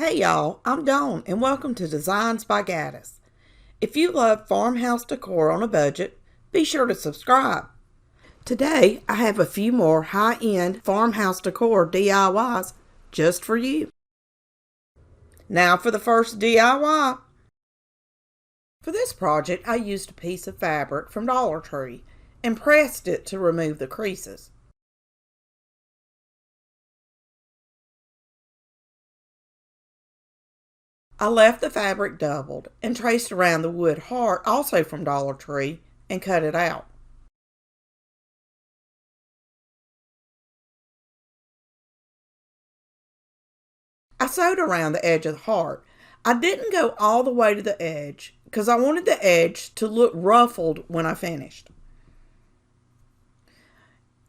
Hey y'all, I'm Dawn and welcome to Designs by Gaddis. If you love farmhouse decor on a budget, be sure to subscribe. Today I have a few more high-end farmhouse decor DIYs just for you. Now for the first DIY. For this project I used a piece of fabric from Dollar Tree and pressed it to remove the creases. I left the fabric doubled and traced around the wood heart, also from Dollar Tree, and cut it out. I sewed around the edge of the heart. I didn't go all the way to the edge because I wanted the edge to look ruffled when I finished.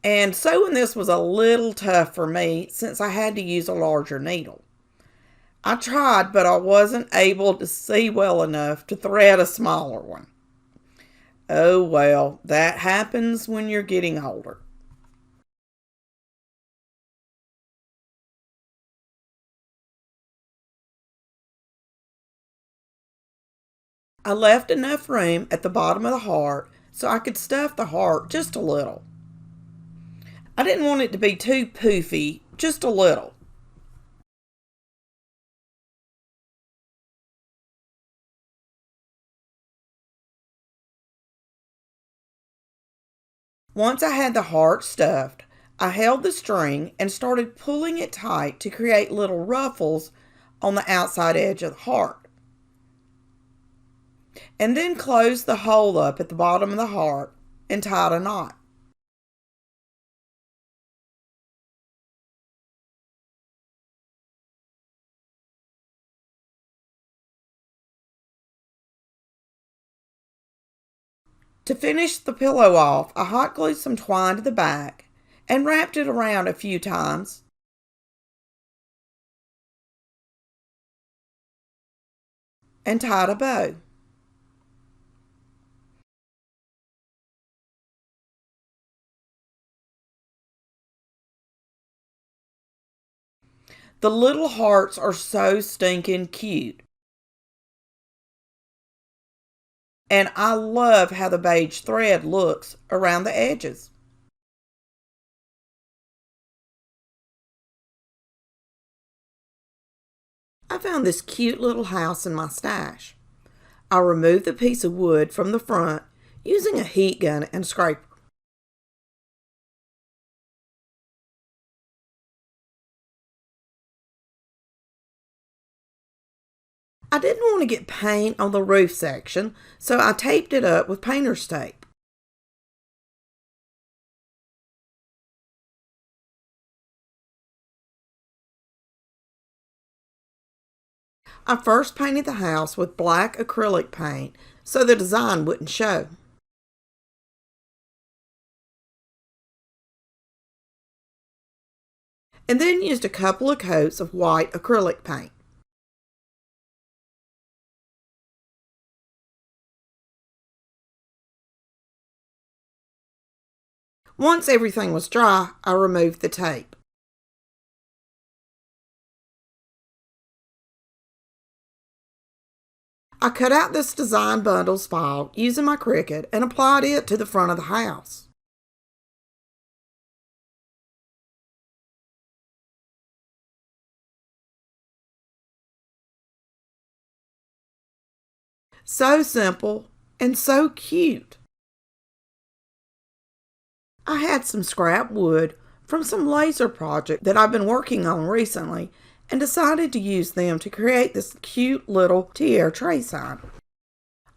And sewing this was a little tough for me since I had to use a larger needle. I tried, but I wasn't able to see well enough to thread a smaller one. Oh well, that happens when you're getting older. I left enough room at the bottom of the heart so I could stuff the heart just a little. I didn't want it to be too poofy, just a little. Once I had the heart stuffed, I held the string and started pulling it tight to create little ruffles on the outside edge of the heart. And then closed the hole up at the bottom of the heart and tied a knot. To finish the pillow off, I hot glued some twine to the back and wrapped it around a few times. And tied a bow. The little hearts are so stinking cute. And I love how the beige thread looks around the edges. I found this cute little house in my stash. I removed the piece of wood from the front using a heat gun and scraper. I didn't want to get paint on the roof section, so I taped it up with painter's tape. I first painted the house with black acrylic paint so the design wouldn't show. And then used a couple of coats of white acrylic paint. Once everything was dry, I removed the tape. I cut out this design bundles file using my Cricut and applied it to the front of the house. So simple and so cute. I had some scrap wood from some laser project that I've been working on recently and decided to use them to create this cute little tiara tray sign.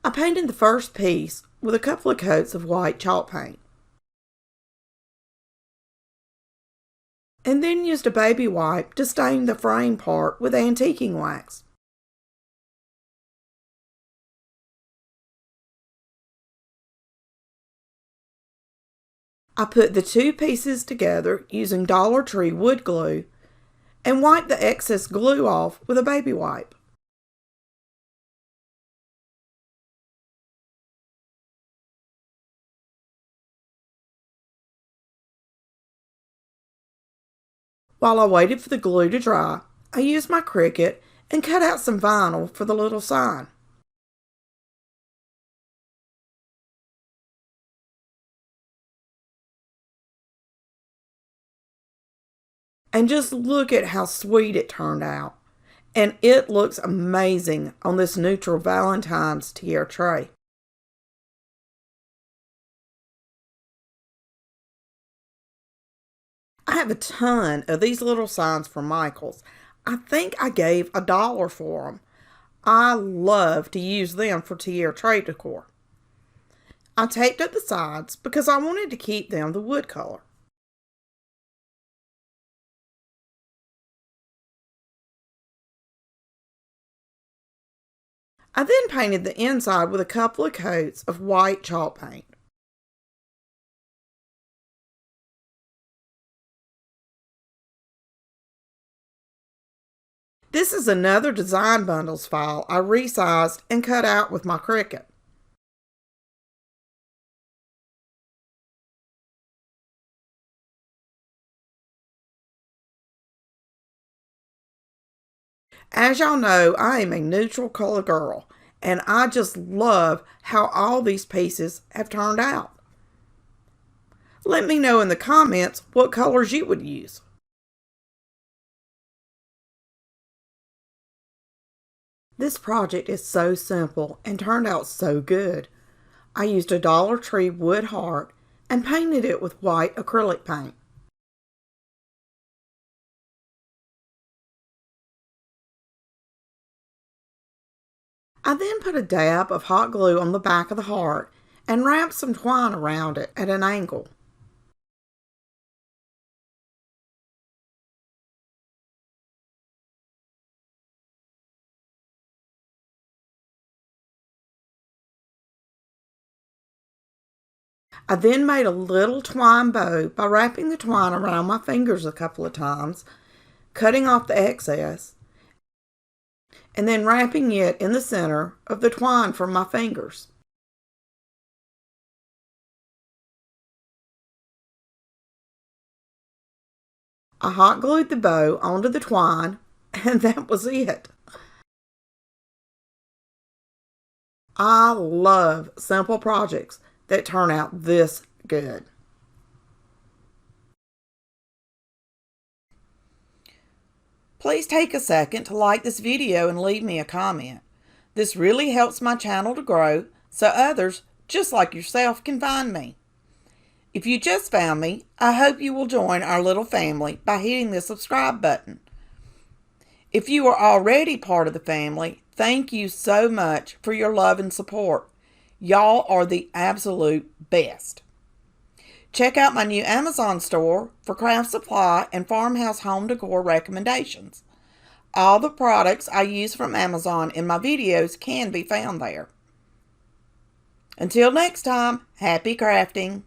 I painted the first piece with a couple of coats of white chalk paint. And then used a baby wipe to stain the frame part with antiquing wax. I put the two pieces together using Dollar Tree wood glue and wiped the excess glue off with a baby wipe. While I waited for the glue to dry, I used my Cricut and cut out some vinyl for the little sign. And just look at how sweet it turned out. And it looks amazing on this neutral Valentine's tier tray. I have a ton of these little signs from Michael's. I think I gave $1 for them. I love to use them for tier tray decor. I taped up the sides because I wanted to keep them the wood color. I then painted the inside with a couple of coats of white chalk paint. This is another design bundles file I resized and cut out with my Cricut. As y'all know, I am a neutral color girl, and I just love how all these pieces have turned out. Let me know in the comments what colors you would use. This project is so simple and turned out so good. I used a Dollar Tree wood heart and painted it with white acrylic paint. I then put a dab of hot glue on the back of the heart and wrapped some twine around it at an angle. I then made a little twine bow by wrapping the twine around my fingers a couple of times, cutting off the excess, and then wrapping it in the center of the twine from my fingers. I hot glued the bow onto the twine, and that was it. I love simple projects that turn out this good. Please take a second to like this video and leave me a comment. This really helps my channel to grow so others just like yourself can find me. If you just found me, I hope you will join our little family by hitting the subscribe button. If you are already part of the family, thank you so much for your love and support. Y'all are the absolute best. Check out my new Amazon store for craft supply and farmhouse home decor recommendations. All the products I use from Amazon in my videos can be found there. Until next time, happy crafting.